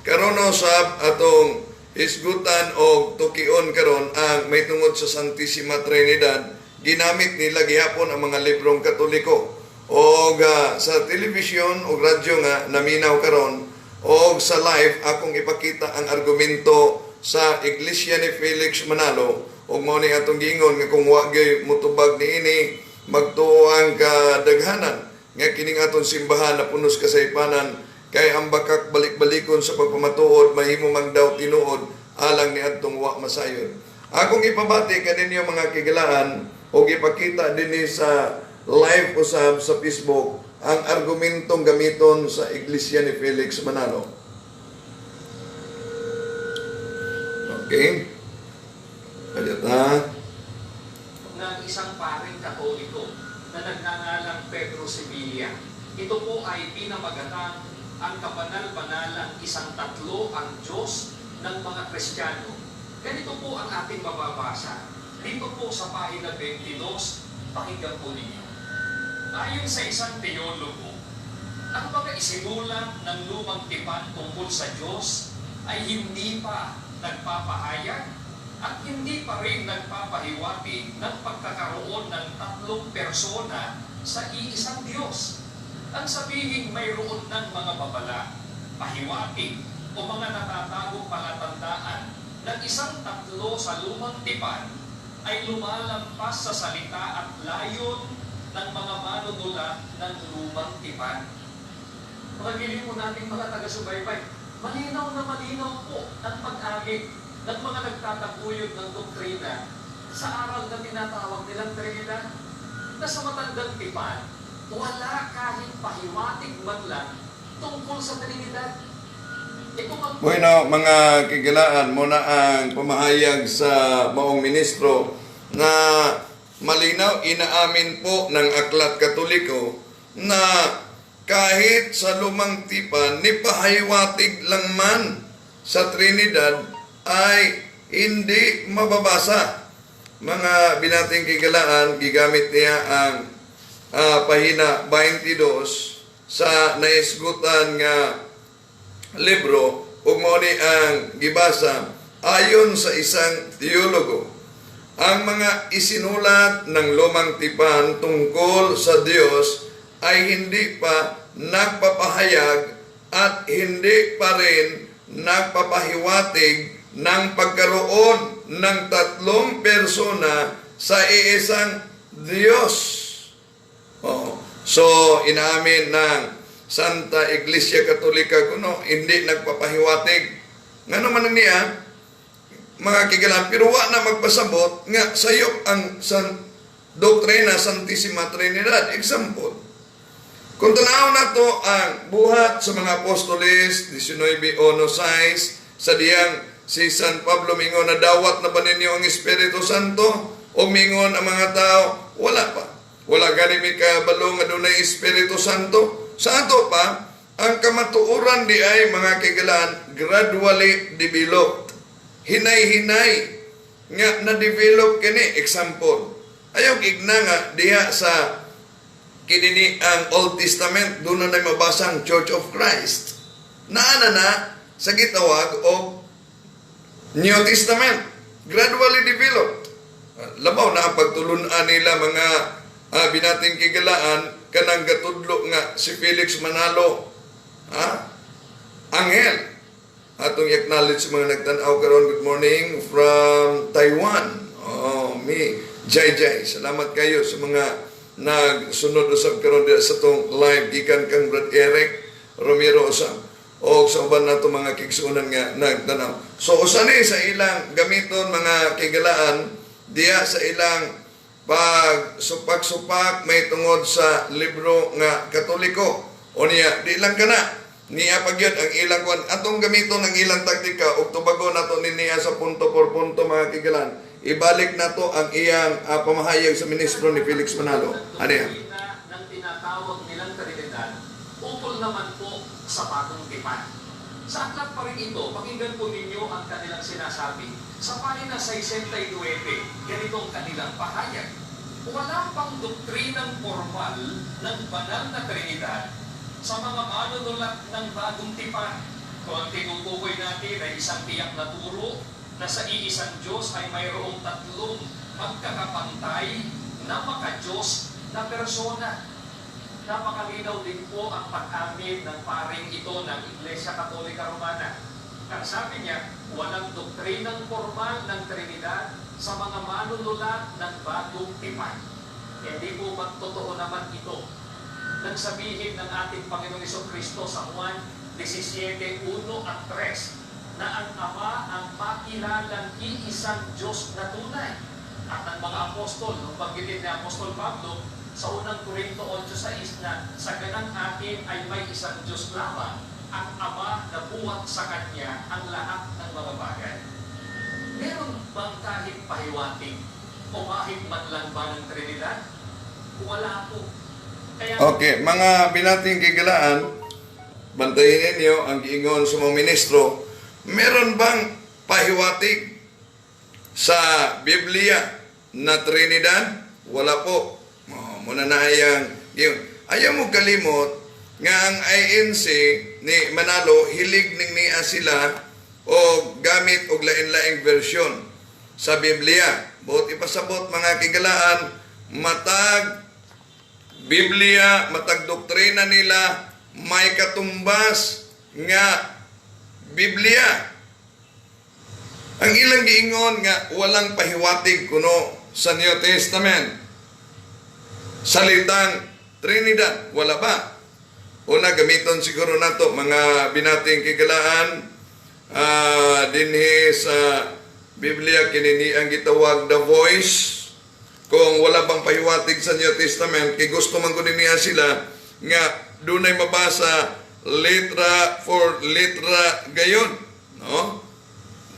karon usab atong hisgutan o tukion karon ang may tungod sa Santissima Trinidad. Ginamit nila gihapon ang mga librong Katoliko o sa telebisyon o radyo nga naminaw karon o sa live akong ipakita ang argumento sa Iglesia ni Felix Manalo o mao ni atong gingon nga kung wa gyud mutubag niini magtuo ang kadaghanan nga kining aton simbahan na punos kasaypanan kay ang bakak balik-balikon sa pagpamatuod mahimo mang daw tinuod alang ni adtong wa masayon. Akong ipabati kaninyo mga kigalaan o ipakita dinhi sa live usab sa Facebook ang argumentong gamiton sa Iglesia ni Felix Manalo. Okay? Ayata. Ng isang paring Katoliko na nagngangalang Pedro Sevilla. Ito po ay pinamagatang ang kabanal-banalang isang tatlo ang Diyos ng mga Kristiyano. Ganito po ang ating mababasa. Dito po sa pahina 22, pakinggan po ninyo. Ayon sa isang teologo, ang mga isinulat ng lumang tipan tungkol sa Diyos ay hindi pa nagpapahayag at hindi pa rin nagpapahiwatig ng pagkakaroon ng tatlong persona sa iisang Diyos. Ang sabihin mayroon ng mga babala, pahiwatig o mga natatagong palatandaan ng isang tatlo sa lumang tipan ay lumalampas sa salita at layon ng mga manunulat ng lumang tipan. Pagiging mo natin mga taga-subaybay, malinaw na malinaw po ang pag-agit ng mga nagtataguyod ng doktrina sa aral na tinatawag nilang Trinidad, na sa matandang tipan, wala kahit pahiwatig man lang tungkol sa Trinidad. Bueno, mga kigilaan, muna ang pamahayag sa maong ministro na malinaw inaamin po ng Aklat Katoliko na kahit sa lumang tipan, ni pahiwatig lang man sa Trinidad ay hindi mababasa. Mga binating kigalaan, gigamit niya ang pahina 22 sa naisgutan nga libro ug mao ni ang gibasa ayon sa isang teologo. Ang mga isinulat ng lumang tipan tungkol sa Diyos ay hindi pa nagpapahayag at hindi pa rin nagpapahiwatig ng pagkaroon ng tatlong persona sa iisang Diyos. So, inaamin ng Santa Iglesia Katolika kuno hindi nagpapahiwatig. Nga naman niya, mga kigalan, pero wa na magpasabot nga sayop ang doktrina Santissima Trinidad. Example, kung tanaw na to ang buhat sa mga apostoles, 19:6, sa diyang si San Pablo mingon na dawat na ba ninyo ang Espiritu Santo? O mingon ang mga tao, wala pa. Wala gani ka balong nga dunay Espiritu Santo. Sa ato pa, ang kamatuoran di ay mga kigalan gradually developed. Hinay-hinay nga na-develop kini. Example, ayaw igna nga diha sa kinini ang Old Testament, doon na mabasang Church of Christ. Naana na sa gitawag o New Testament. Gradually developed. Labaw na ang pagtulunan nila mga binating kigalaan kanang gatudlo nga si Felix Manalo. Angel. Atong acknowledge mga nagtanaw karon. Good morning from Taiwan. Jai Jai. Salamat kayo sa mga nagsunod usab karon sa tong live gikan kang Brad Eric Romero usab o sa uban nato mga kigsunan nga nagtanaw. So usani sa ilang gamiton mga kigalaan diya sa ilang pag supak-supak may tungod sa libro nga Katoliko o niya di lang kana niya pagyud ang ilang kwan atong gamiton ang ilang taktika ug tubagon nato niya sa punto por punto mga kigalan. Ibalik nato ang iyang pamahayag sa ministro ni Felix Manalo. Ano yan? Ng tinatawag nilang Trinidad, ukol naman po sa bagong tipan. Sa aklat pa rin ito, pakinggan po ninyo ang kanilang sinasabi. Sa pahina 69, ganitong kanilang pahayag. Wala pang doktrinang formal ng banal na Trinidad sa mga manunulat ng bagong tipan. Kung ang tinutukoy natin ay isang tiyak na turo na sa iisang Diyos ay mayroong tatlong magkakapantay na maka-Diyos na persona. Napakalinaw din po ang pag-amin ng paring ito ng Iglesia Katolika Romana. Ang sabi niya, walang doktrinang formal ng Trinidad sa mga manunulat ng Bagong Tipan. Hindi po ba totoo naman ito? Nang sabihin ng ating Panginoong Jesucristo sa Juan 17:1 at 3 na ang Ama ang makilalang iisang Diyos na tunay. At ang mga apostol, nung banggitin ni Apostol Pablo sa unang Korinto 8:6 na sa ganang atin ay may isang Diyos lamang, ang Ama na buhat sa Kanya ang lahat ng mga bagay. Meron bang kahit pahiwatig o kahit man lang ba ng Trinidad? Wala po. Kaya, Okay, mga binating kigalaan, bantayin ninyo ang giingon sa mga ministro, meron bang pahiwatig sa Biblia na Trinidad? Wala po. Muna na ayang yun. Ayaw mo kalimot nga ang INC ni Manalo hilig ning niya sila o gamit og lain-laing version sa Biblia. Buot ipasabot mga kigalaan, matag Biblia, matag doktrina nila, may katumbas nga Biblia. Ang ilang giingon nga walang pahiwatig kuno sa New Testament. Salitang Trinidad, wala ba? Una, gamiton siguro nato mga binating kigalaan dinhi sa Biblia kinini ang gitawag the voice. Kung wala bang pahiwatig sa New Testament, kay gusto man ko niya sila nga dunay mabasa letra for letra gayon, no?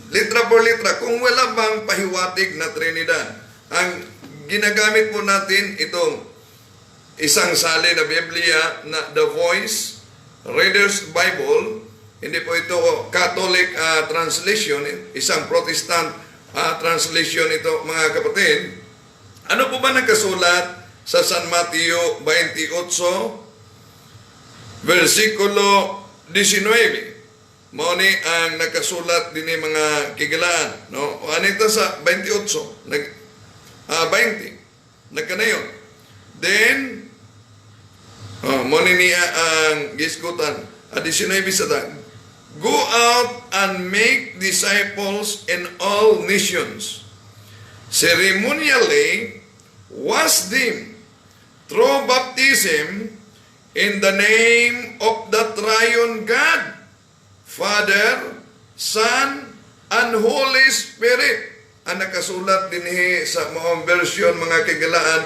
Letra for letra, kung wala bang pahiwatig na Trinidad, ang ginagamit po natin itong isang sali na Biblia na The Voice, Reader's Bible, hindi po ito Catholic translation, isang Protestant translation ito mga kapatid. Ano po ba nakasulat sa San Mateo 28, versikulo 19? Mao ni ang nakasulat din mga kigalaan, no? O anito sa 28, 20. Nagkanayon. Then mao ni niya ang gisgutan. 19 sa ta. Go out and make disciples in all nations, ceremonially wash them through baptism in the name of the triune God, Father, Son, and Holy Spirit. Ang nakasulat din sa mga version mga kigalaan,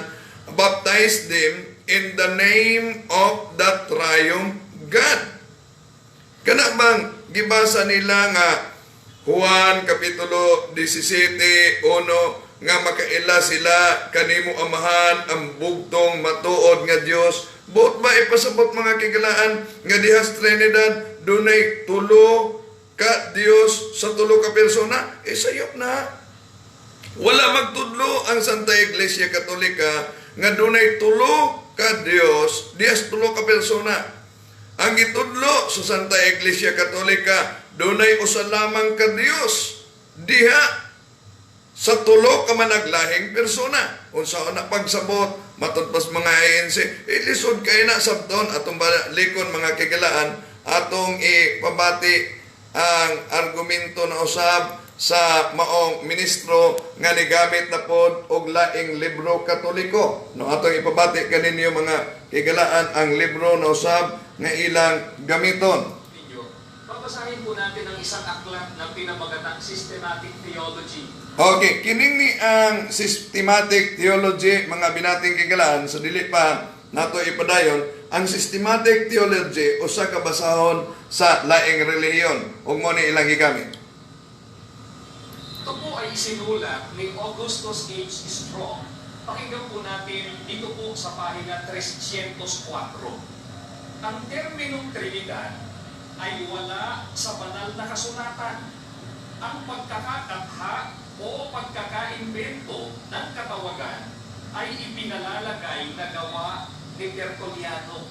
baptize them in the name of the triune God. Kana bang gibasa nila nga Juan Kapitulo 17:1 nga makaila sila kanimo amahan ang bugtong matuod nga Dios? Buot ba ipasabot mga kigalaan nga dihas Trinidad dunay tulo ka Dios sa tulo ka persona? Sayop na. Wala magtudlo ang Santa Iglesia Katolika nga dunay tulo ka Dios dihas tulo ka persona. Ang itudlo sa Santa Iglesia Katolika, dunay usa lamang ka Dios diha sa tulo ka managlahing persona. Unsa na pagsabot matudpas mga ANC, ilisod kay na sabton atong likon mga kigalaan atong ipabati ang argumento na usab sa maong ministro nga nigamit na pod og laing libro katoliko. No, atong ipabati kaninyo mga kigalaan ang libro na usab nga ilang gamiton. Babasahin po natin ang isang aklat ng pinamagatang Systematic Theology. Okay, kining ni ang Systematic Theology, mga binating kigalaan, sa dili pa nato ipadayon, ang Systematic Theology usa ka basahon sa laing relihiyon ug mo ni ilang gigamit. Ito po ay isinulat ni Augustus H. Strong. Pakinggan po natin dito po sa pahina 304. Ang terminong Trinidad ay wala sa banal na kasulatan. Ang pagkakatagha o pagkakaimbento ng katawagan ay ipinalalagay na gawa ni Tertulliano.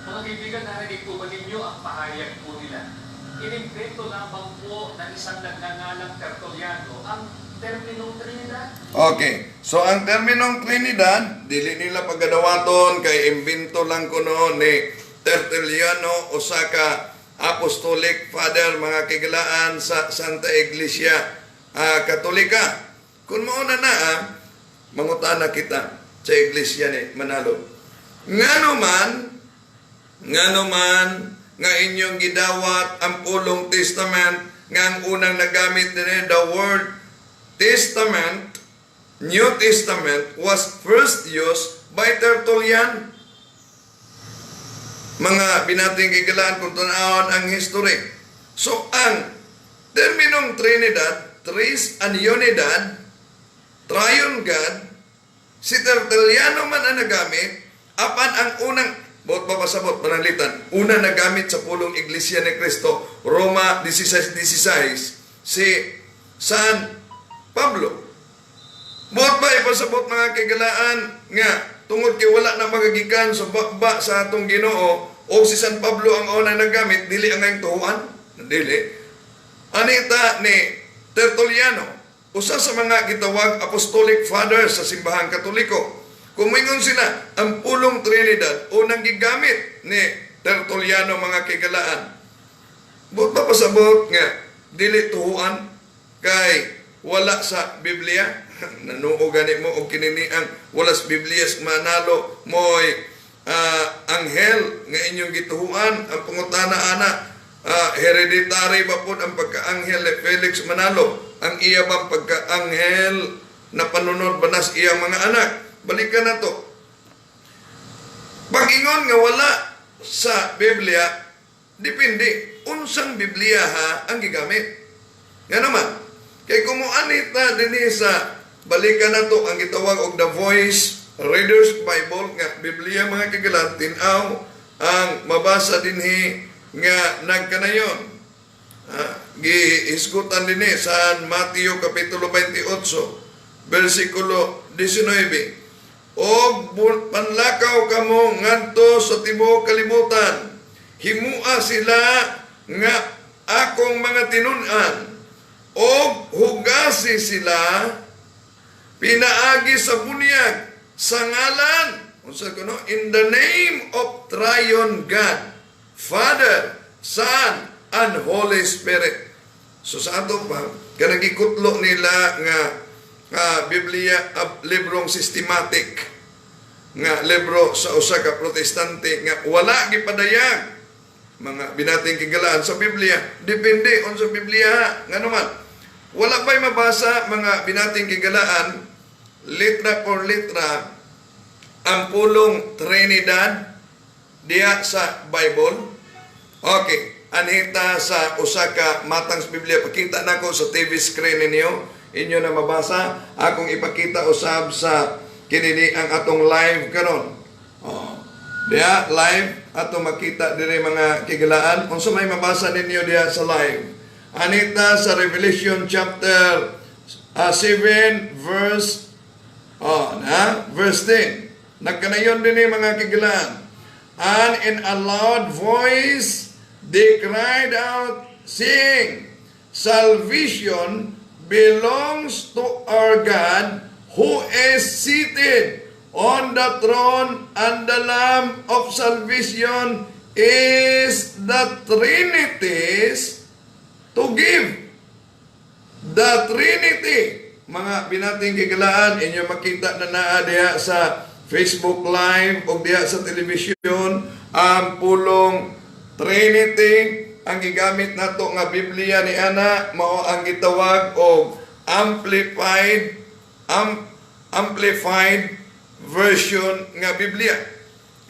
Mga kaibigan, narinig po ba ninyo ang pahayag po nila? inimbento lamang po ng isang nagngangalang Tertuliano ang terminong Trinidad. Okay. So, ang terminong Trinidad, dili nila pagadawaton kay imbento lang kuno ni Tertuliano o saka Apostolic Father, mga kigalaan sa Santa Iglesia Katolika. Kung mauna na, mangutana kita sa Iglesia ni Manalo. Nga naman, nga inyong gidawat ang pulong testament, nga ang unang nagamit din the word testament, New Testament, was first used by Tertullian. Mga binating kigalaan kung tunahon ang history. So, ang terminong Trinidad, Tris and Unidad, Triune God, si Tertulliano man ang nagamit, apan ang unang, bot papasabot, panalitan, una nagamit sa pulong Iglesia ni Cristo, Roma 16:16, si San Pablo. Bot ba ipasabot mga kigalaan nga, tungod kay wala na magagikan sa bakba sa atong Ginoo o si San Pablo ang unang nagamit, dili ang ngayong tuhuan? Dili. Anita ni Tertulliano, usa sa mga gitawag Apostolic Fathers sa simbahang Katoliko. Kumingon sila, ang pulong Trinidad, unang gigamit ni Tertulliano mga kigalaan. Bot ba pasabot nga, dili tuhuan kay wala sa Biblia? Nanuo gani mo o kinini ang wala sa Biblia Manalo mo'y anghel nga inyong gituhuan. Ang pangutana ana, hereditary ba po ang pagka-anghel ni Felix Manalo? Ang iya bang pagka-anghel na panunod banas iyang mga anak? Balikan na to. Pag-ingon nga wala sa Biblia, depende. Unsang Biblia ang gigamit? Nga naman, kay kumuanita din sa balikan na to ang gitawag og The Voice Reader's Bible nga Biblia mga kigalan, tinaw ang mabasa dinhi nga nagkanayon. Gihisgutan dinhi sa Mateo Kapitulo 28, versikulo 19. Og panlakaw kamo ngadto sa tibuok kalibutan, himua sila nga akong mga tinun-an, og hugasi sila pinaagi sa bunyag sa ngalan unsa kuno in the name of Triune God, Father, Son, and Holy Spirit. So sa ato pa kanang gikutlo nila nga Biblia librong systematic nga libro sa usa ka protestante nga wala gipadayag mga binating kigalaan sa Biblia. Depende on sa Biblia nga naman. Wala ba'y mabasa mga binating kigalaan, litra por litra, ang pulong Trinidad diya sa Bible? Okay, anita sa usa ka matang sa Biblia. Pakita na ko sa TV screen inyo na mabasa. Akong ipakita usab sa kinini ang atong live karon. Diya, live, atong makita dire mga kigalaan. Kung sa may mabasa ninyo diya sa live. Anita sa Revelation chapter 7 verse 10. Nagkanayon din mga kigalaan. And in a loud voice they cried out, saying, salvation belongs to our God who is seated on the throne, and the Lamb of salvation is the Trinity's to give. The Trinity, mga binating kigalaan, inyo makita na naa diha sa Facebook Live o diha sa television, ang pulong Trinity, ang gigamit nato nga Biblia ni ana, mao ang gitawag og amplified version nga Biblia.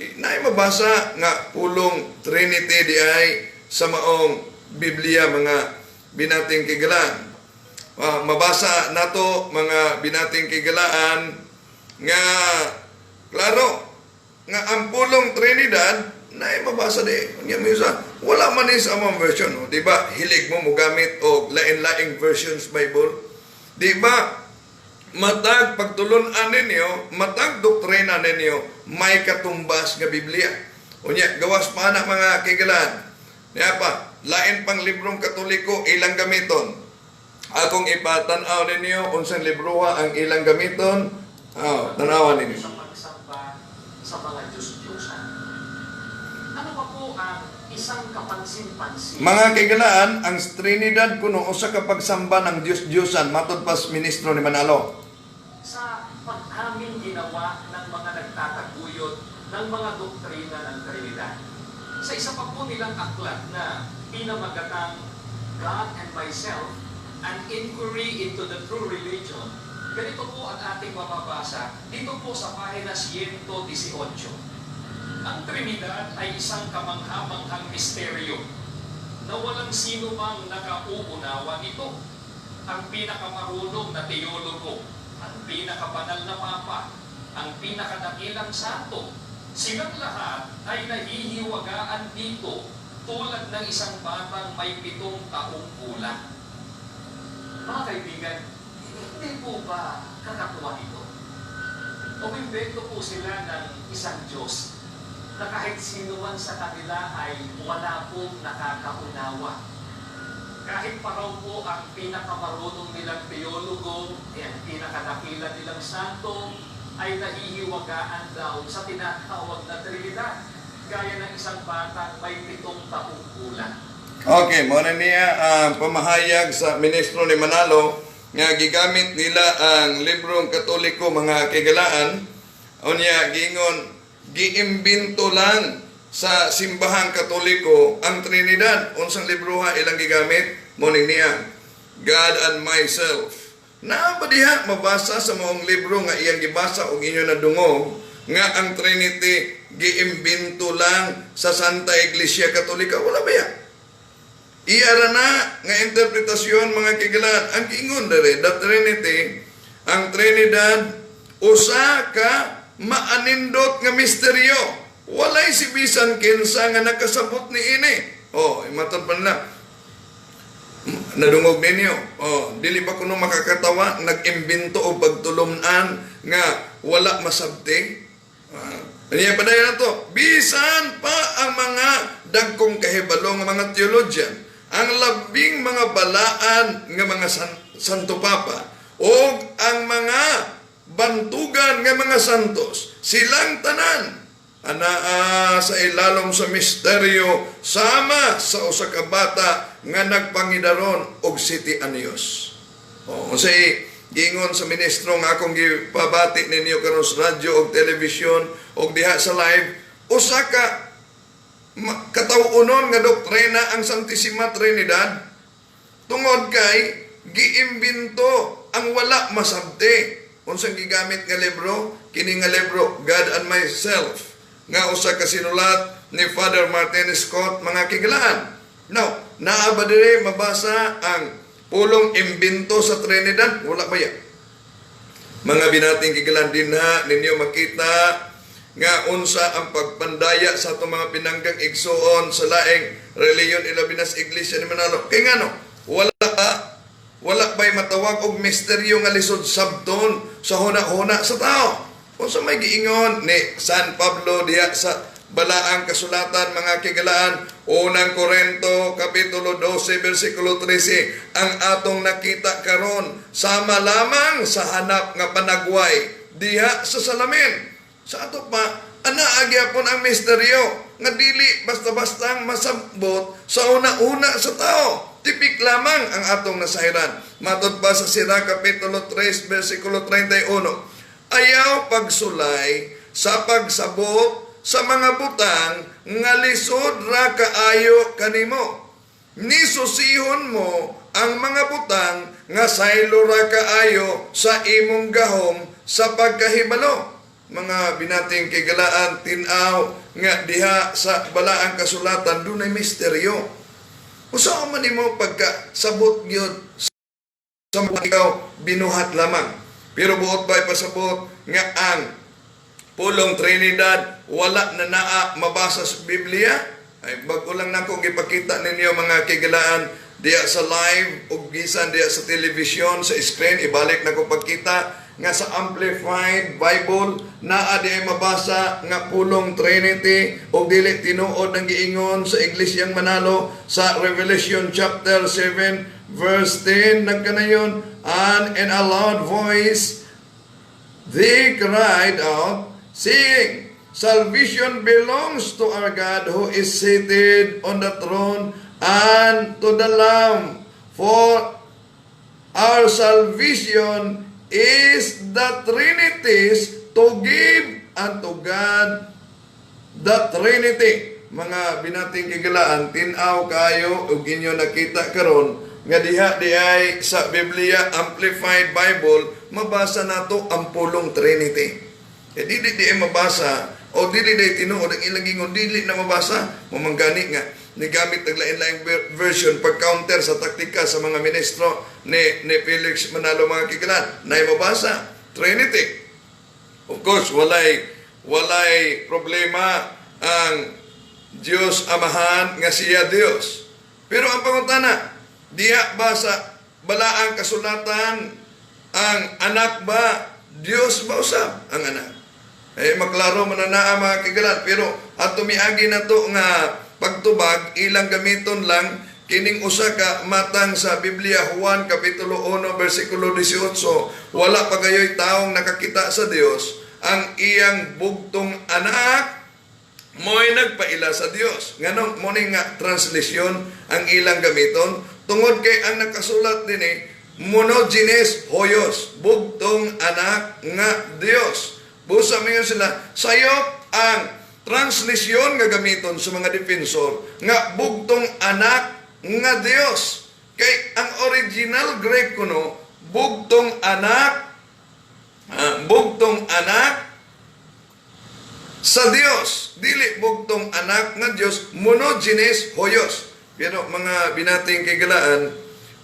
Naay mabasa nga pulong Trinity di ay sa maong Biblia mga binating kigalaan. Mabasa nato mga binating kigalaan nga klaro nga ang pulong Trinidad na mabasa di. Wala man is among version. Di ba? Hilig mo gamit og lain-laing versions Bible. Di ba? Matag pagtulunan ninyo, matag doktrina ninyo, may katumbas nga Biblia. Unya, gawas pa na mga kigalaan. Niya pa, lain pang librong Katoliko ilang gamiton. Akong ipatanaw ninyo unsang libruha ang ilang gamiton. Tanawan ninyo. Sa pagsamba sa mga Diyos-Diyosan. Ano pa po ang isang kapansin-pansin? Mga kaigalaan, ang Trinidad kuno usa ka pagsamba ng Diyos-Diyosan matud pas ministro ni Manalo. Sa pag-aming ginawa ng mga nagtataguyod ng mga doktrina ng Trinidad. Sa isa pa po nilang aklat na pinamagatang God and Myself, an inquiry into the true religion, ganito po ang ating mababasa dito po sa pahina 118. Ang Trinidad ay isang kamangha-manghang misteryo na walang sino mang nakauunawa nito. Ang pinakamarunong na teologo, ang pinakabanal na papa, ang pinakadakilang santo, silang lahat ay nahihiwagaan dito tulad ng isang batang may 7 taong gulang. Mga kaibigan, hindi po ba kakatuwa ito? Umimbento po sila ng isang Diyos na kahit sino man sa kanila ay wala pong nakakaunawa. Kahit pa raw po ang pinakamarunong nilang teologo, ang pinakadakila nilang santo, ay nahihiwagaan daw sa tinatawag na Trinidad, gaya ng isang batang may 7 taong gulang. Okay, muna niya ang pamahayag sa ministro ni Manalo nga gigamit nila ang librong Katoliko mga kaigalaan. Unya gingon giimbento lang sa simbahang Katoliko ang Trinidad. Unsang libroha ilang gigamit? Muning niya God and Myself. Na ba diha mabasa sa maong libro nga iyang gibasa og inyo na dungog nga ang Trinity giimbento lang sa Santa Iglesia Katolika? Wala ba ya? Iara na nga interpretasyon mga kaigalaan. Ang ingon dere, the Trinity, ang Trinidad, usa ka maanindot nga misteryo. Walay si bisan kinsa nga nakasabot ni ini. Matod pa na. Nadungog ninyo. Dili ba kuno makakatawa, nag-imbento o pagtulumnan nga wala masabti? Niya pa na to. Bisan pa ang mga dagkong kahibalo nga mga theologian, ang labing mga balaan nga mga santo papa, o ang mga bantugan nga mga santos, silang tanan sa ilalom sa misteryo sama sa usa ka bata nga nagpangidaron og 7 anyos. Unsay gingon sa ministro nga akong gipabati ninyo karon sa radyo og telebisyon og diha sa live, usa ka katawunon nga doktrina ang Santissima Trinidad tungod kay giimbento ang wala masabti. Unsang gigamit nga libro? Kini nga libro God and Myself nga usa ka sinulat ni Father Martin Scott mga kaigalaan. Now, naa ba dire mabasa ang pulong imbento sa Trinidad? Wala ba yan? Mga binating kaigalaan din ha, ninyo makita nga unsa ang pagpandaya sa itong mga pinanggang igsuon sa laing reliyon ilabinas Iglesia ni Manalo. Kaya nga no, wala ba'y matawag og misteryo nga lisod sabton sa huna-huna sa tao. Kung sa may giingon ni San Pablo diya sa balaang kasulatan mga kaigalaan, unang Korinto kapitulo 12 bersikulo 13, ang atong nakita karon sama lamang sa hanap nga panagway diha sa salamin. Sa ato pa, anaagya po ang misteryo nga dili basta-bastang masabot sa una-una sa tao. Tipik lamang ang atong nasahiran. Matod pa sa Sira kapitulo 3 bersikulo 31, ayaw pagsulay sa pagsabot sa mga butang nga lisod ra kaayo kanimo. Nisusihon mo ang mga butang nga saylo ra kaayo sa imong gahom sa pagkahibalo. Mga binating kaigalaan, tinaw nga diha sa balaang kasulatan dunay misteryo. Usa man nimo pagkasabot gyud sa mga ikaw binuhat lamang. Pero buot ba'y pasabot nga ang pulong Trinidad wala na naa mabasa sa Biblia? Ay bago lang nako gipakita ninyo mga kaigalaan diya sa live ug bisan diya sa television sa screen, ibalik nako pagkita nga sa Amplified Bible naa di ay mabasa nga pulong Trinity o dili tinuod ang giingon sa Iglesyang Manalo sa Revelation chapter 7 verse 10 nagkanayon, and in a loud voice they cried out, saying, salvation belongs to our God who is seated on the throne and to the Lamb, for our salvation is the Trinity's to give unto God the Trinity. Mga binating kigalaan, tinaw kayo ug inyo nakita karon nga diha di ay sa Biblia Amplified Bible mabasa nato ang pulong Trinity. Dili di ay mabasa o dili di tinuod ang ilang gingon, dili na mabasa, mamanggani nga ni gamit naglain-laing version pag-counter sa taktika sa mga ministro ni Felix Manalo mga kigalan na mabasa Trinity. Of course, walay problema ang Diyos Amahan nga siya Dios. Pero ang pangutana, diya ba sa balaang kasulatan ang anak ba Diyos ba usab ang anak? Maklaro man na mga kigalan, pero ato miagi na to nga pagtubag ilang gamiton lang kining usa ka matang sa Biblia, Juan kapitulo 1 bersikulo 18, wala pa gayoy taong nakakita sa Dios, ang iyang bugtong anak mo'y nagpaila sa Dios. Nganong mo nga translation ang ilang gamiton tungod kay ang nakasulat din monogenes hoyos, bugtong anak nga Dios. Busa mo sila sayop ang translisyon nga gamiton sa mga defensor nga bugtong anak nga Dios. Kay ang original Greek kuno bugtong anak sa Dios, dili bugtong anak nga Dios, monogenes hoyos. Pero mga binating kigalaan,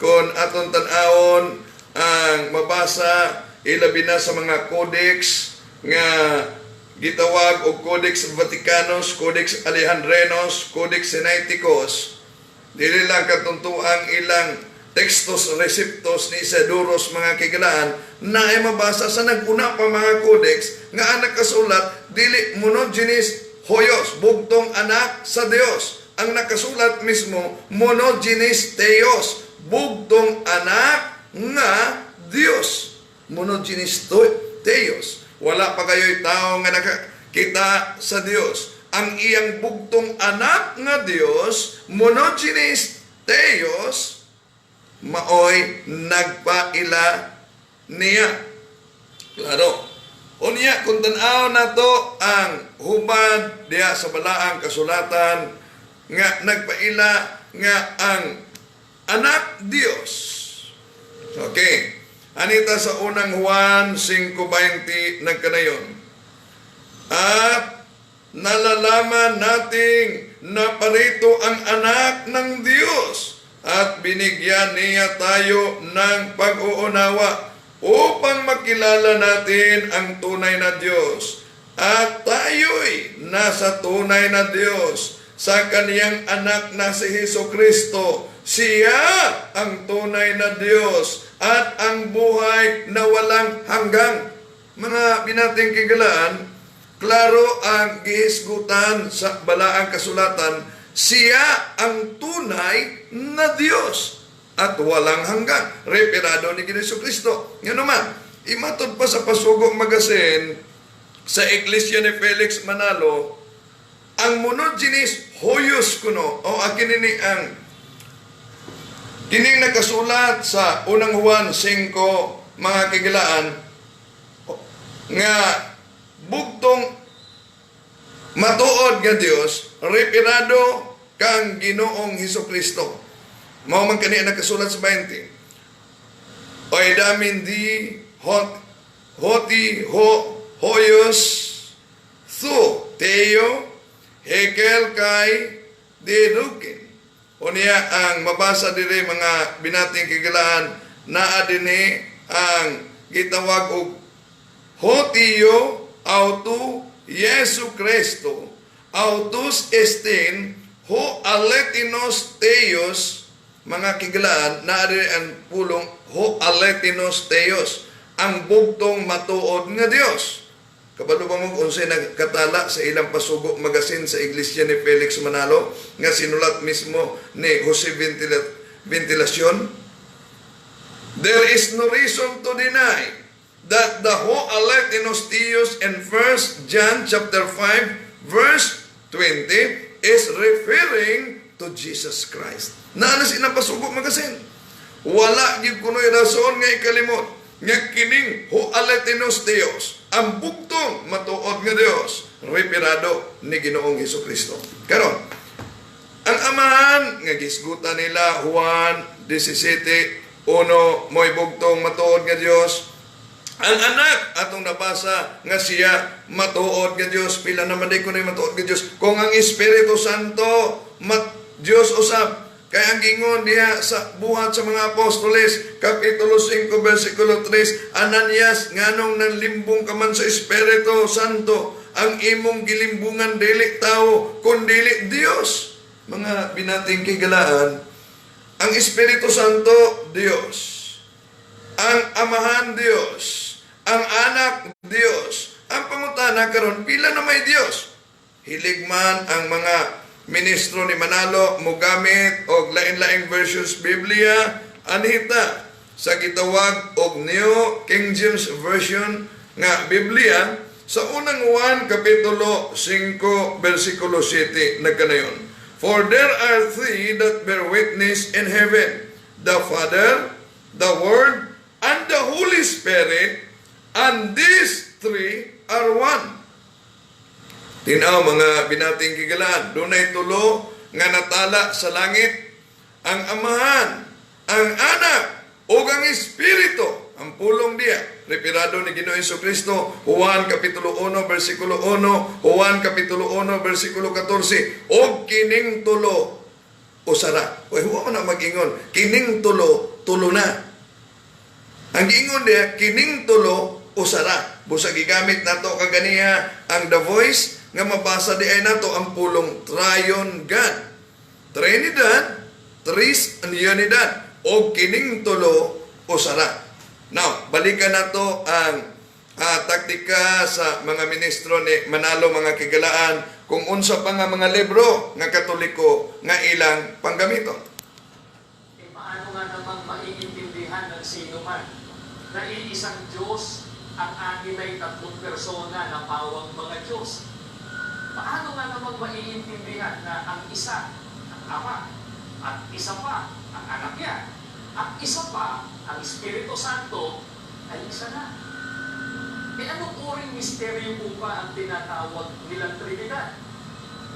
kung aton tan-awon ang mabasa ilabi na sa mga codex nga gitawag og Codex Vaticanus, Codex Alejandrinos, Codex Sinaiticus, dili lang katuntuang ilang textos receptos ni Isidorus mga kigalaan na ay mabasa sa naguna pa mga codex nga anak kasulat dili monogenes hoyos, bugtong anak sa Dios. Ang nakasulat mismo monogenes theos, bugtong anak nga Dios. Monogenes theos. Wala pa kayo'y tao nga nakakita sa Dios. Ang iyang bugtong anak nga Dios, monogenes theos, maoy nagpaila niya. Klaro. Unya, kung tanaw na to ang hubad diya sa balaang kasulatan nga nagpaila nga ang anak Dios. Okay. Anita sa unang Juan 5:20 nagkanayon. At nalalaman nating na parito ang anak ng Diyos at binigyan niya tayo ng pag-uunawa upang makilala natin ang tunay na Diyos. At tayo'y nasa tunay na Diyos sa kaniyang anak na si Hesukristo. Siya ang tunay na Diyos at ang buhay na walang hanggang. Mga binating kigalaan, klaro ang gihisgutan sa balaang kasulatan, siya ang tunay na Diyos at walang hanggan. Referado ni Jesucristo. Nga naman, imatod pa sa Pasugong Magasin sa Iglesia ni Felix Manalo, ang monogenes hoyos kuno, o akin ini ang kining nakasulat sa unang Juan 5, mga kigilaan, nga bugtong matuod nga Dios, referado kang Ginoong Hesukristo. Mao man kani nakasulat sa 20. Oy damin di hoti hoyos su teo hekel kai dedukin. Unya ang mabasa diri mga binating kigalaan naa dinhi ang gitawag og hotio auto Yesu Kristo autos estin ho aletinos theos, mga kigalaan naa dinhi ang pulong ho aletinos theos, ang bugtong matuod nga Dios. Kabalo ba mo unsay nagkatala sa ilang pasugo magasin sa iglesia ni Felix Manalo nga sinulat mismo ni Jose Ventilacion? There is no reason to deny that the ho aletinos Theos in 1 John chapter 5 verse 20 is referring to Jesus Christ. Naanas ilang pasugo magasin. Wala gyud kunoy rason nga ikalimot nga kining ho aletinos Theos ang bugtong matuod nga Dios referado ni Ginoong Hesukristo. Karon, ang amahan nga gisgutan nila Juan 17:1 mo'y bugtong matuod nga Dios. Ang anak atong nabasa nga siya matuod nga Dios. Pila naman di ko na matuod nga Dios. Kung ang Espiritu Santo Dios usab. Kaya ang gingon diha sa buhat sa mga apostoles, Kapitulo 5, versikulo 3, Ananias, nganong nanlimbong ka man sa Espiritu Santo, ang imong gilimbungan dili tao, kundi Dios. Mga binating kigalaan, ang Espiritu Santo, Dios. Ang Amahan, Dios. Ang Anak, Dios. Ang pangutana karon pila na may Dios. Hilig man ang mga ministro ni Manalo mogamit og lain-laing versions Biblia anhita sa gitawag og New King James Version nga Biblia sa unang Juan kapitulo 5 versikulo 7 nagkanayon. For there are three that bear witness in heaven, the Father, the Word, and the Holy Spirit, and these three are one. Tinaw mga binating kigalaan, dunay tulo nga natala sa langit, ang Amahan, ang Anak, o ang Espiritu, ang pulong diya. Referado ni Ginoong Hesukristo, Juan kapitulo 1, versikulo 1, Juan kapitulo 1, versikulo 14, o kining tulo, usara. Uy, huwag mo na mag-ingon, kining tulo, tulo na. Ang ingon diya, kining tulo, usara. Busa gigamit nato kaganiya ang The Voice, nga mabasa di ay nato ang pulong Triune God. Trinidad, Tris Unidad, o kining tulo usara. Now, balikan nato ang taktika sa mga ministro ni Manalo, mga kigalaan, kung unsa pa nga mga libro nga Katoliko nga ilang panggamiton. Paano nga namang maiintindihan ng sino man na iisang Diyos ang atin ay tatlong persona na pawang mga Diyos? Paano nga namang maiintindihan na ang isa, ang Ama, at isa pa, ang Anak niya, at isa pa, ang Espiritu Santo, ay isa na? Anong uring misteryo po ba ang tinatawag nilang Trinidad?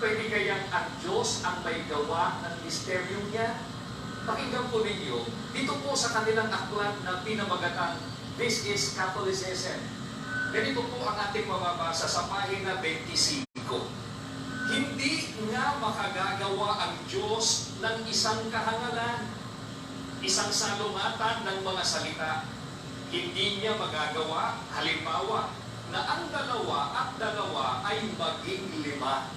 Pwede kayang ang Diyos ang may gawa ng misteryo niya? Pakinggan po ninyo, dito po sa kanilang aklat na pinamagatang This is Catholicism. Ganito po ang ating mababasa sa pahina 25. Hindi nga makagagawa ang Diyos ng isang kahangalan, isang salungatan ng mga salita. Hindi niya magagawa, halimbawa, na ang dalawa ay maging lima.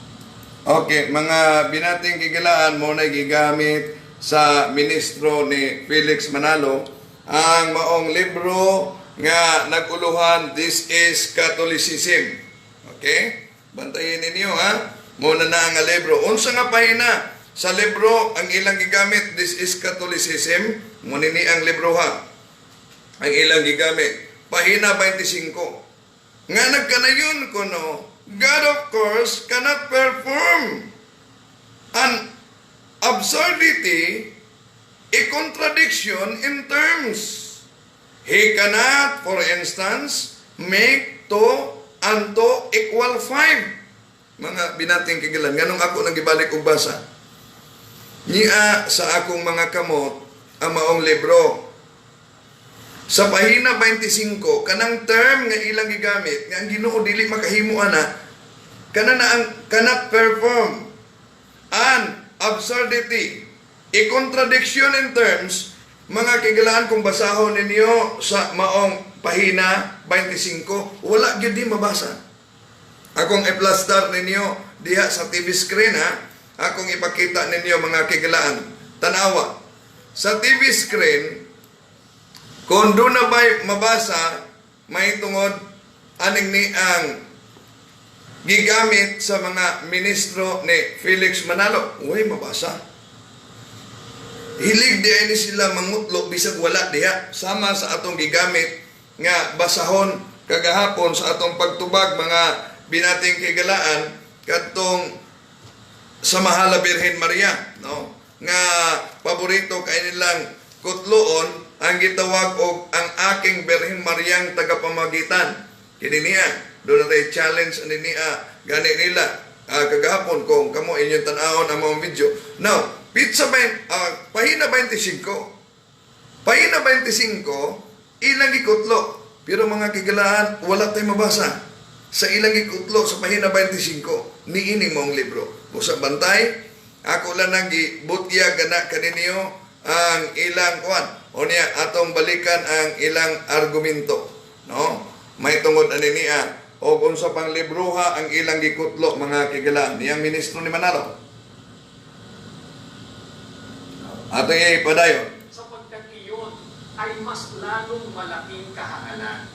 Okay, mga binating kigalaan mo na gigamit sa ministro ni Felix Manalo ang maong libro nga naguluhan, This is Catholicism. Okay? Bantayin ninyo ha. Muna na ang libro. Unsa nga pahina sa libro ang ilang gigamit, This is Catholicism. Munini ang libro ha. Ang ilang gigamit. Pahina 25. Nga nagkanayon ko no, God of course cannot perform an absurdity, a contradiction in terms. He cannot, for instance, make 2 and 2 equal 5. Mga binating kigalan, nganong ako nagibalik og basa. Niya sa akong mga kamot ang maong libro. Sa pahina 25, kanang term nga ilang gigamit, nga ang Ginoo dili makahimo ana, kana na ang cannot perform an absurdity, a contradiction in terms. Mga kigalaan, kung basahon ninyo sa maong pahina 25, wala gyud di mabasa. Akong i-plaster ninyo diha sa TV screen ha. Akong ipakita ninyo mga kigalaan. Tanawa. Sa TV screen, kung doon na ba'y mabasa may tungod aning ni ang gigamit sa mga ministro ni Felix Manalo. Uy, mabasa. Hilig di ni sila mangutlo bisag wala diha. Sama sa atong gigamit nga basahon kagahapon sa atong pagtubag mga binating kigalaan kadtong sa Mahala Birhen Maria, no? Nga paborito kay nilang kutloon ang gitawag og ang aking Birhen Mariang tagapamagitan. Kini niya, doon natin challenge ani niya gani nila kagahapon kung kamo inyong tan-awon ang mga video. Now, pahina 25. Pahina 25 ilang gikutlo. Pero mga kigalaan, wala tayong mabasa sa ilang gikutlo sa pahina 25 ni ining mong libro. Busa bantay, ako lang nang gibutya gana kaninyo ang ilang kuan. O niya atong balikan ang ilang argumento, no? May tungod ani niya o unsa pang libroha ang ilang gikutlo mga kigalaan niyang ministro ni Manalo. Ato ay padayon. Sapagkat iyon ay mas lalong malaking kahangalan.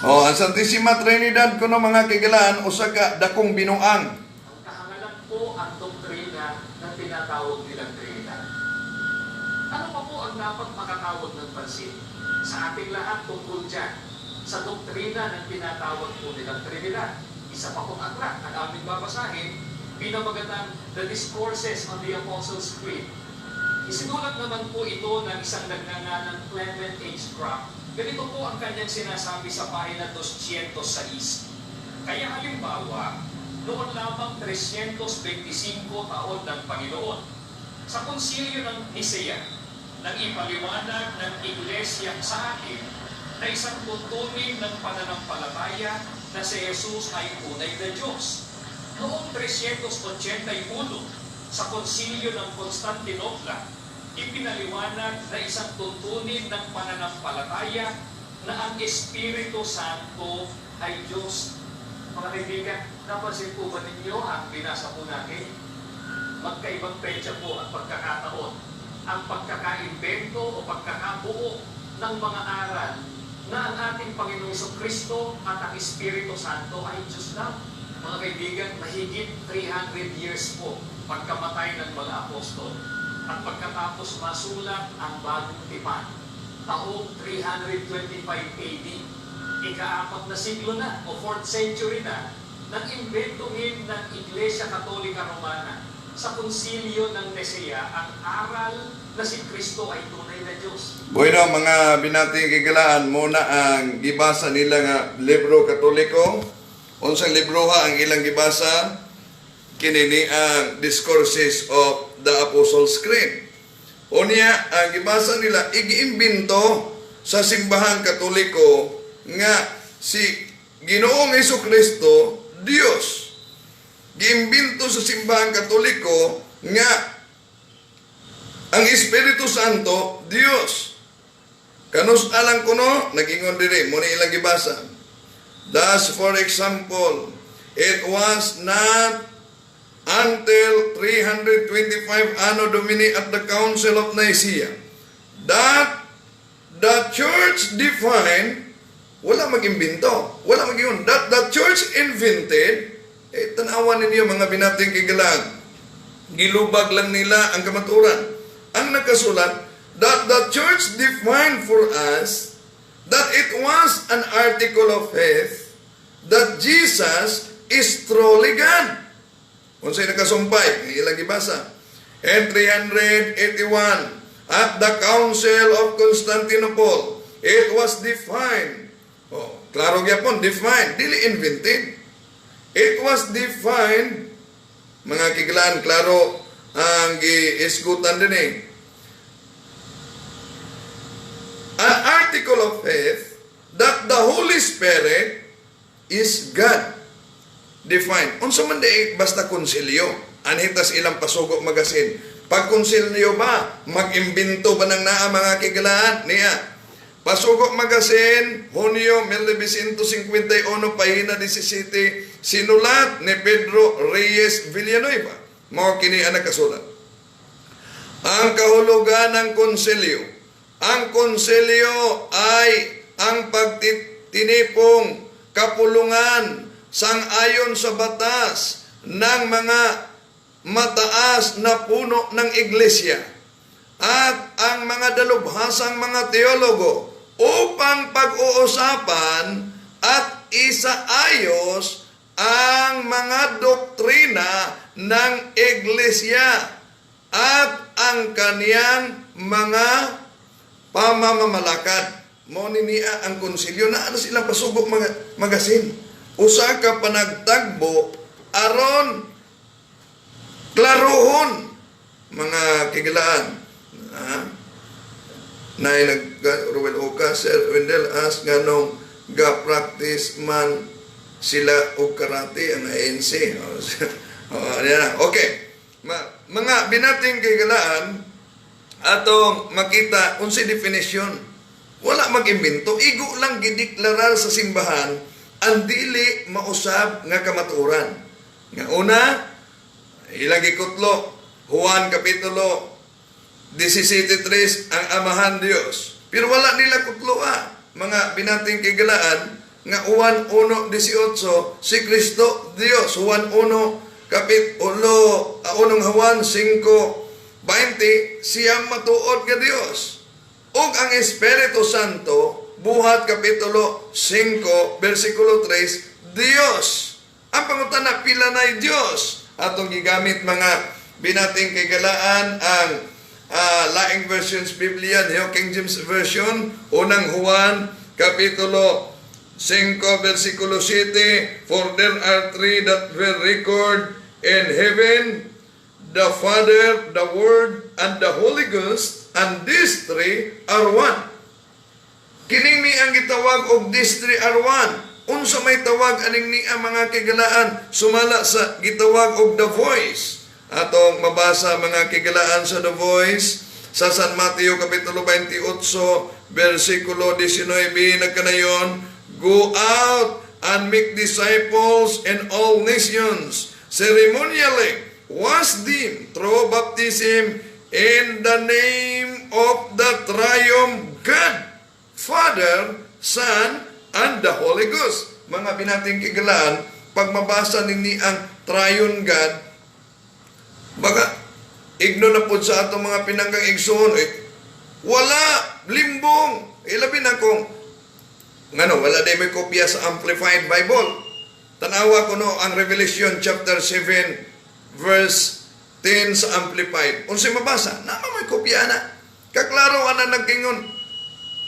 Ang Santissima Trinidad kuno mga kigalaan usa ka dakong binuang. Ang kahangalan po ang doktrina na tinatawag nilang Trinidad. Ano pa po ang dapat makatawag ng pansin? Sa ating lahat tungkol dyan, sa doktrina ng tinatawag po nilang Trinidad. Isa pa pong aklat ang aming babasahin, pinamagatang The Discourses on the Apostles' Creed. Isinulat naman po ito ng isang nagngangalang Clement H. Craft. Ganito po ang kanyang sinasabi sa pahina 206. Kaya halimbawa, noon lamang 325 taon ng Panginoon, sa konsilyo ng Nicea, nang ipaliwanag ng Iglesia sa akin na isang tuntunin ng pananampalataya na si Jesus ay tunay na Diyos. Noong 381, sa konsilyo ng Constantinopla, ipinaliwanag na isang tuntunin ng pananampalataya na ang Espiritu Santo ay Diyos. Mga kaibigan, napansin po ba ninyo ang binasa po natin? Magkaibang petsa po ang pagkakataon. Ang pagkakaimbento o pagkakabuo ng mga aral na ang ating Panginoong Jesucristo at ang Espiritu Santo ay Diyos lang. Mga kaibigan, mahigit 300 years po pagkamatay ng mga apostol. At pagkatapos masulat ang bagong tipan, taong 325 AD, ika-4 na siglo na o 4th century na, nang imbentuhin ng Iglesia Katolika Romana sa konsilyo ng Nicea ang aral na si Kristo ay tunay na Diyos. Bueno, mga binating kigalaan, muna ang gibasa nila nga libro katoliko. Unsang libroha ang ilang gibasa? Kinini ang Discourses of the Apostles' Creed. O niya, ang gibasa nila, igiimbento sa simbahang katoliko nga si Ginoong Jesucristo, Diyos. Giimbento sa simbahang katoliko nga ang Espiritu Santo, Diyos. Kanus alang kuno, nagingon diri, muna ilang gibasa. Thus, for example, it was not until 325 Anno Domini at the Council of Nicaea that the church defined, wala mag-imbento, wala mag-iyon, that the church invented, tanawan ninyo mga binating kigalang, gilubag lang nila ang kamaturan. Ang nakasulat, that the church defined for us that it was an article of faith that Jesus is truly God. Kung sa'yo nakasumpay, ilang ibasa. And 381, at the Council of Constantinople, it was defined. Klaro gyapon, defined. Dili invented. It was defined, mga kiglaan, klaro ang giisgutan din eh. An article of faith that the Holy Spirit is God. Defined. Unsa man di basta konsilyo. Anhitas ilang pasugo magasin. Pag konsilyo ba, mag-imbento ba ng naa mga kigalaan? Niya. Pasugo magasin, Hunyo 1951, pahina 17, sinulat ni Pedro Reyes Villanueva. Mao kini ang nakasulat. Ang kahulugan ng konsilyo. Ang konsilyo ay ang tinipong kapulungan sang-ayon sa batas ng mga mataas na puno ng iglesia at ang mga dalubhasang mga teologo upang pag-uusapan at isaayos ang mga doktrina ng iglesia at ang kaniyang mga pamamamalakad. Mo niya ang konsilyo na ano silang pasubok magasin. Usa ka panagtagbo aron klarohon mga kigilaan. Nay Ruel Oka, Sir Wendell as nganong ga-practice man sila og karate ang ANC. Okay. Mga binating kigilaan atong makita unsay definition. Wala mag-imbento, igo lang gideklarar sa simbahan ang dili mausab nga kamatuoran. Nga una, ilang gikutlo, Juan Kapitulo 17:3, ang Amahan Dios. Pero wala nila kutloa, mga binating kigalaan, nga Juan 1:18, si Kristo Dios. Juan 1, Kapitulo, Juan 5:20, siyang matuod nga Dios. Ug ang Espiritu Santo, buhat Kapitulo 5, versikulo 3, Dios. Ang pangutana, pila na'y Dios. Atong gigamit mga binating kigalaan ang laing versions Biblia, New King James Version, unang Juan, Kapitulo 5, versikulo 7, for there are three that were recorded in heaven, the Father, the Word, and the Holy Ghost, and these three are one. Kining ni ang gitawag og these three are one. Unsa may tawag aning ni ang mga kigalaan sumala sa gitawag og the voice. Atong mabasa mga kigalaan sa the voice sa San Mateo Kapitulo 28, versikulo 19, nagkanayon, go out and make disciples in all nations, ceremonially wash them through baptism in the name of the triumph God, Father, Son, and the Holy Ghost. Mga binating kigalaan, pag mabasa nini ang triune God, baka igno na po sa atong mga pinanggang igsoon, wala, limbong, ilabi na kung, wala din may kopya sa Amplified Bible. Tanawa ko ang Revelation chapter 7, verse 10 sa Amplified. Unsay mabasa? May kopya na. Kaklaro ana nagkingon.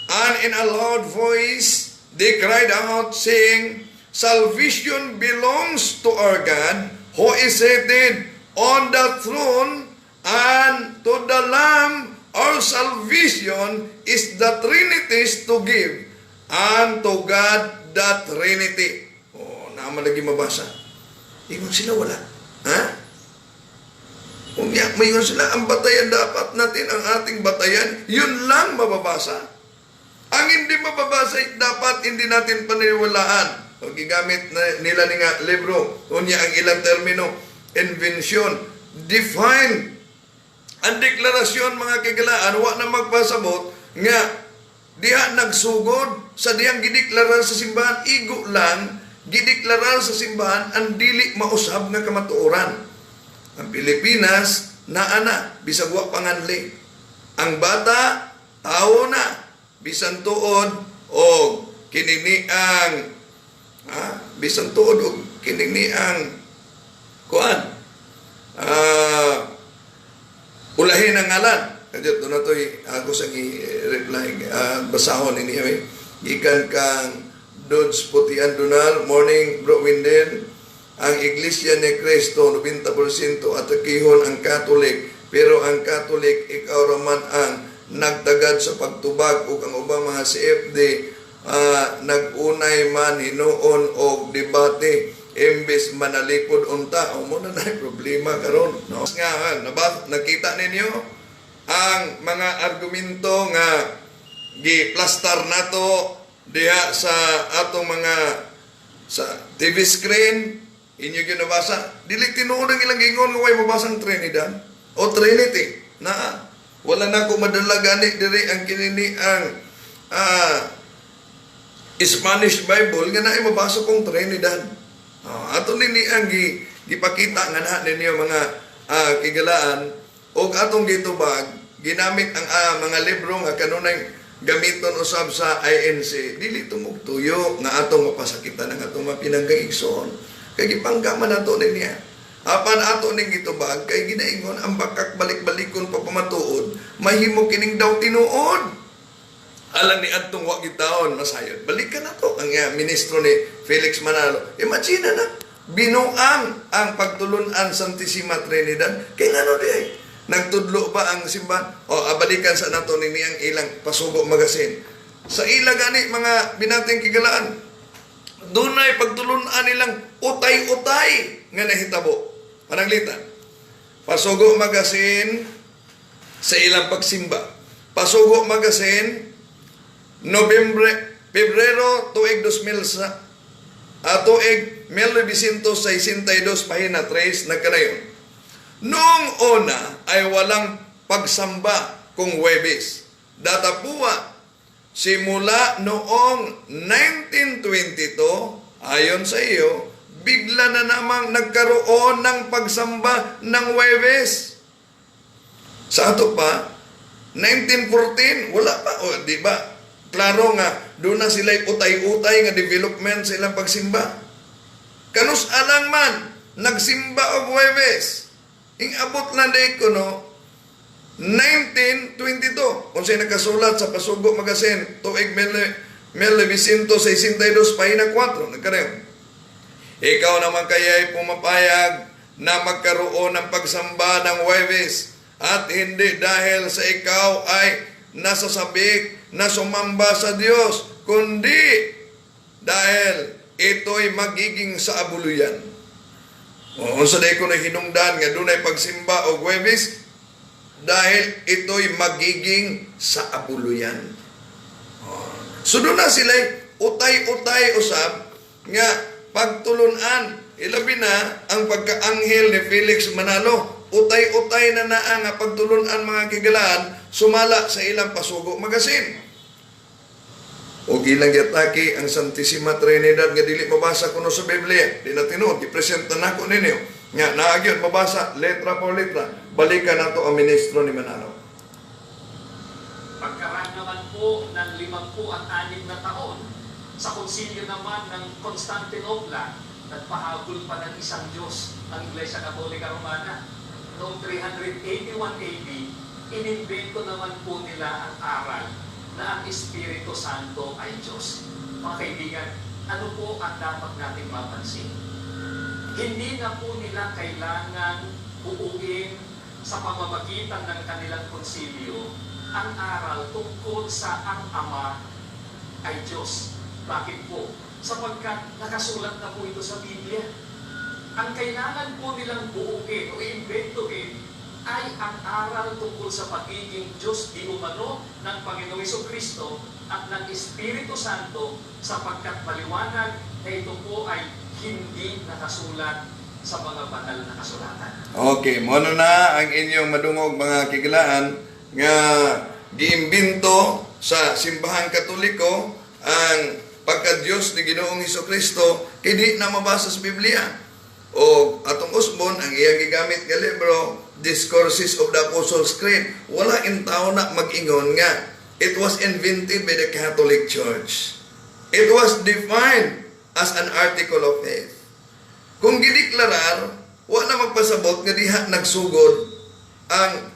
And in a loud voice, they cried out, saying, salvation belongs to our God, who is seated on the throne, and to the Lamb our salvation is the Trinity's to give, and to God the Trinity. Naman lagi mabasa. Ingon sila wala. Kung mayroon sila, ang batayan dapat natin, ang ating batayan, yun lang mababasa. Ang hindi mababasa, dapat hindi natin paniniwalaan. Kung gigamit nila nga libro, unya ang ilang termino, invention, define, ang deklarasyon mga kigalaan, wa na magpasabot, nga diha nagsugod, sa diyang gideklarar sa simbahan, igo lang, gideklarar sa simbahan, ang dili mausab nga kamatuoran. Ang Pilipinas, naana, bisag wa panganli. Ang bata, tao na, bisan tuod, o kininiang, bisan tuod, o kininiang, ulahin ang ngalan. Kaya ito na ito'y, ako sa i-reply, basahon ini, ikan kang Dodge Putian Donal, morning, Bro Windel. Ang Iglesia ni Cristo, 90% atakihon ang Katolik, pero ang Katolik, ikaw raman ang nagtagad sa pagtubag o ang ubang mga CFD, nagunay man hinuon o debate, imbes manalikod unta, o muna na problema karon. No? Nga, nakita ninyo ang mga argumento nga gi-plastar nato diha sa atong mga sa TV screen. Inyo ginabasa, dili tinuod ang ilang gingon nga way mabasang Trinidad o Trinity. Wala na ko madala gani diri ang kinini ang Spanish Bible nga naay mabasa kong Trinidad. Ato nini ang gipakita nga na ninyo mga kigalaan og atong gitubag ginamit ang mga libro nga kanunay gamiton usab sa INC dili tumog tuyo nga atong mapasakitan ang atong mapinanggaigsoon kay gipanggaman nato niya. Apan ato ning gitubag kay ginaingon ang bakak balik-balikon pa pamatuod mahimo kining daw tinuod. Alam ni atong wa gitaon masayod. Balikan na to ang ministro ni Felix Manalo. Imagine na, binuang ang pagtulunan Santissima Trinidad. Kaya nga no di ay, nagtudlo ba ang simbahan? Balikan sa nato ni ang ilang pasugo magasin. Sa ila gani mga binating kigalaan, dunay pagtulunan nilang utay-utay nga nahitabo. Pananglitan. Pasugo magasin sa ilang pagsimba. Pasugo magasin Pebrero tuig 2000 tuig 1962 pahina 3 nagkanayon. Noong una ay walang pagsamba kung Huwebes. Datapuwa simula noong 1922 ayon sa iyo bigla na namang nagkaroon ng pagsamba ng Huwebes. Sa ato pa 1914 wala pa di ba? Klaro nga, doon na sila'y utay-utay nga development sa ilang pagsimba. Kanus alang man, nagsimba og Huwebes. Ingabot lang day ko, no? 1922. Kung sa'y nakasulat sa Pasugo Magasin, tuig 1962, pahina 4. Nagkareho. Ikaw naman kaya'y pumapayag na magkaroon ng pagsamba ng Huwebes at hindi dahil sa ikaw ay nasasabik na sumamba sa Diyos, kundi dahil ito'y magiging sa abuluyan. Unsa day ko na hinungdan nga dunay pagsimba o Huwebes dahil ito'y magiging sa abuluyan. So doon na sila'y utay-utay usab nga pagtulunan. Ilabi na ang pagkaanghel ni Felix Manalo. Utay-utay na nga pagtulunan mga kigalaan sumala sa ilang Pasugo Magasin. O gilang yataki ang Santissima Trinidad nga dili mabasa kuno sa Biblia. Di na tinuod, ipresenta na ko ninyo. Nga, naagyon, mabasa, letra por letra. Balikan na to ang ministro ni Manalo. Pagkaraan naman po ng 56 na taon, sa konsilyo naman ng Constantinople, nagpahabol pa ng isang Diyos, ang Iglesia Katolika Romana. Noong 381 AD, inimbento naman po nila ang aral na ang Espiritu Santo ay Diyos. Mga kaibigan, ano po ang dapat natin mapansin? Hindi na po nila kailangan buuin sa pamamagitan ng kanilang konsilyo ang aral tungkol sa ang Ama ay Diyos. Bakit po? Sapagkat nakasulat na po ito sa Biblia. Ang kailangan po nilang buuin o imbentuhin ay ang aral tungkol sa pagiging Diyos di umano ng Panginoong Jesucristo at ng Espiritu Santo sapagkat maliwanag na ito po ay hindi nakasulat sa mga banal na kasulatan. Okay, mono na ang inyong madungog mga kigalaan nga giimbento sa simbahang Katoliko ang pagka-Diyos ni Ginoong Jesucristo kay di na mabasa sa Biblia. O atong usbon ang iyang gigamit nga libro Discourses of the Apostles' Creed, wala in tao na mag-ingon nga it was invented by the Catholic Church. It was defined as an article of faith. Kung gideklarar, wala magpasabot nga diha nagsugod ang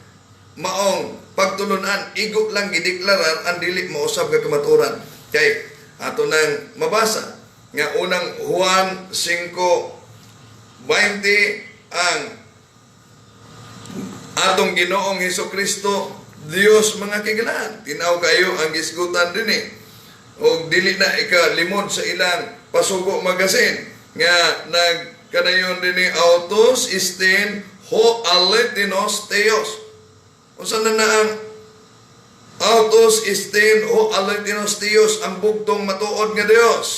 maong pagtulunan, igo lang gideklarar ang dili mausab nga kamaturan. Kay ato nang mabasa nga unang Juan 5:20 ang atong Ginoong Hesukristo Dios mga kigalaan. Tinaw kayo ang gisgutan dinhi. O dili na ikalimod sa ilang Pasugo Magasin nga nagkanayon dinhi autos istin ho aletinos theos. Unsa na ang autos istin ho aletinos theos ang bugtong matuod nga Dios.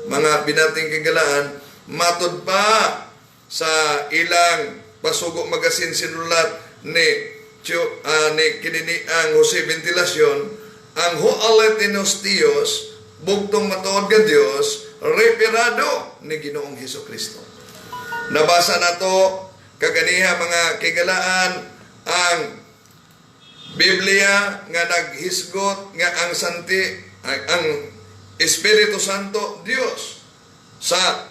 Mga binating kigalaan, matud pa sa ilang Pasugo Magasin sinulat ni kinini ang Jose Ventilacion, ang ho aletinos theos bugtong matuod nga Dios reperado ni Ginoong Hesukristo. Nabasa nato kaganiha mga kigalaan ang Biblia nga naghisgot nga ang ang Espiritu Santo Dios sa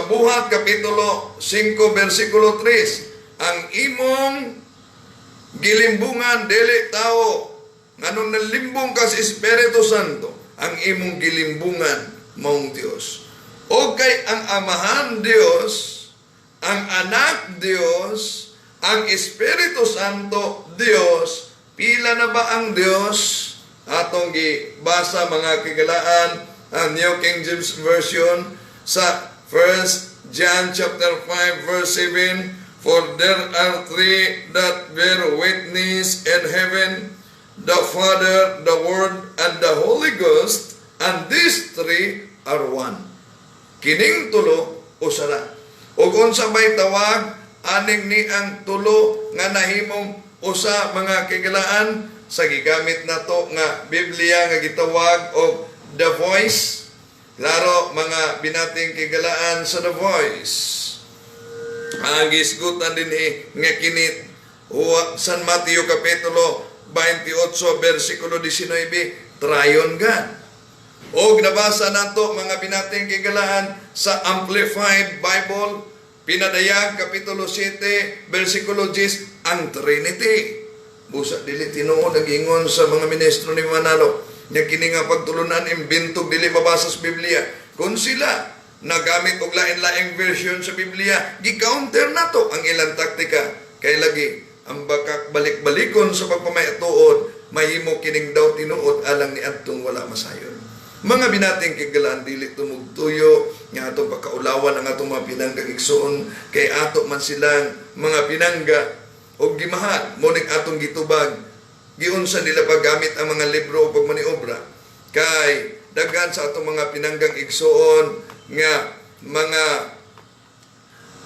Buhat Kapitulo 5 versikulo 3, ang imong gilimbungan dili tao nganong nalimbong ka sa Espiritu Santo, ang imong gilimbungan maong Dios. O kay ang Amahan Dios, ang Anak Dios, ang Espiritu Santo Dios, pila na ba ang Dios? Atong gibasa mga kigalaan ang New King James Version sa 1 John chapter 5 verse 7, for there are three that bear witness in heaven, the Father, the Word, and the Holy Ghost, and these three are one. Kining tulo usara. Ug unsa may tawag aning ni ang tulo nga nahimong usa mga kigalaan sa gigamit nato nga Biblia nga gitawag og The Voice. Klaro mga binating kigalaan sa The Voice. Ang gisgutan din nga kinit San Mateo Kapitulo 28 versikulo 19, Tryon God. O nabasa nato mga binating kigalaan sa Amplified Bible, Pinadayag Kapitulo 7 versikulo 10, ang Trinity. Busa dili tinuod nagingon sa mga ministro ni Manalo nga kini nga pagtulunan imbentog dili mabasa sa Biblia. Kung sila nagamit og lain-laing version sa Biblia, gi-counter nato ang ilang taktika. Kay lagi ang bakak balik-balikon sa pagpamayatuod, mahimo kining daw tinuod alang ni adtong wala masayon. Mga binating kigalaan dili tumugtuyo nga atong pagkaulawan ang atong mga pinanggang igsoon, kay ato man silang mga pinangga og gimahal mo ning atong gitubag. Giunsa nila paggamit ang mga libro o pagmaniobra, kay daghan sa atong mga pinanggang igsoon nga mga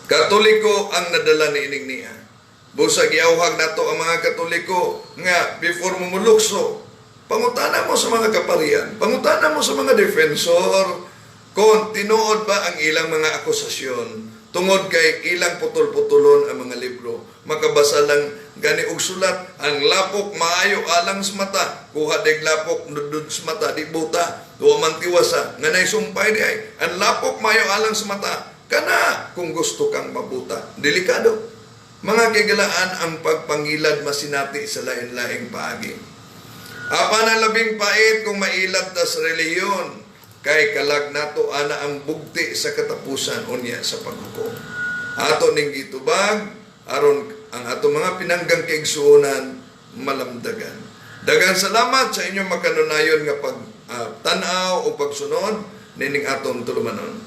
Katoliko ang nadala ni ining niya. Busa giawhag nato ang mga Katoliko nga before mo mulukso, pangutana mo sa mga kaparian, pangutana mo sa mga defensor kung tinuod ba ang ilang mga akusasyon. Tungod kay ilang putol-putulon ang mga libro. Makabasa lang gani og sulat, ang lapok maayo alang sa mata, kuha deg lapok nudud sa mata, di buta, duwa man tiwasa, nga naisumpay di ay, ang lapok maayo alang sa mata, kana kung gusto kang mabuta. Delikado. Mga kigalaan ang pagpangilad masinati sa lain-laing paagi. Apan ang labing pait kung mailad ta sa reliyon, kay kalag nato ana ang bugti sa katapusan unya sa paghukom. Ato ning gitubag aron ang ato mga pinanggang kaigsuonan malamdagan. Daghang salamat sa inyong makanunayon nga pagtanaw o pagsunod nining atong tulumanon.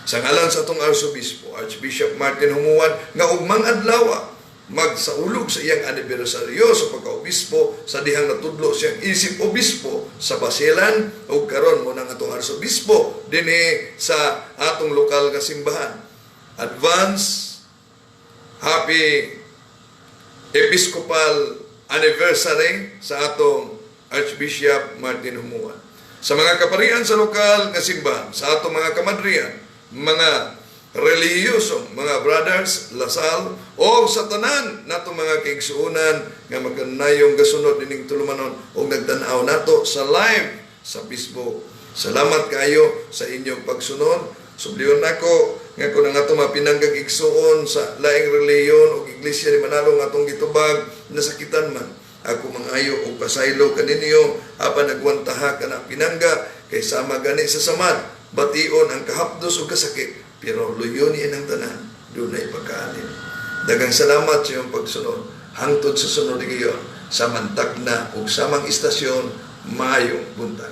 Sa ngalan sa atong Archbishop Martin Humuan nga ugmang adlaw magsaulog sa iyang anibersaryo sa pagka-obispo sa dihang natudlo siyang isip obispo sa Basilan o karon mo ng atong arsobispo dinhi sa atong lokal nga simbahan. Advance happy Episcopal anniversary sa atong Archbishop Martin Humuan. Sa mga kaparian sa lokal nga simbahan, sa atong mga kamadrian, mga relihiyoso, mga brothers, lasal, o sa tanan nato mga kaigsuonan nga magkanayong gasunod dining tulumanon o nagtanaw nato sa live sa Facebook. Salamat kayo sa inyong pagsunod. Subliyon nako nga kung ang atong mga pinanggang igsuon sa laing reliyon o iglesia ni Manalo nga atong gitubag nasakitan man. Ako mangayo o pasaylo kaninyo apan nagwantaha ka na pinangga kay sama gani sa samad. Bation ang kahapdos o kasakit. Pero luyon iyan ang tanan, doon ay pagkaalim. Dagang salamat sa iyong pagsunod. Hangtod sa sunod ngayon, samantag na o samang istasyon, mayong buntag.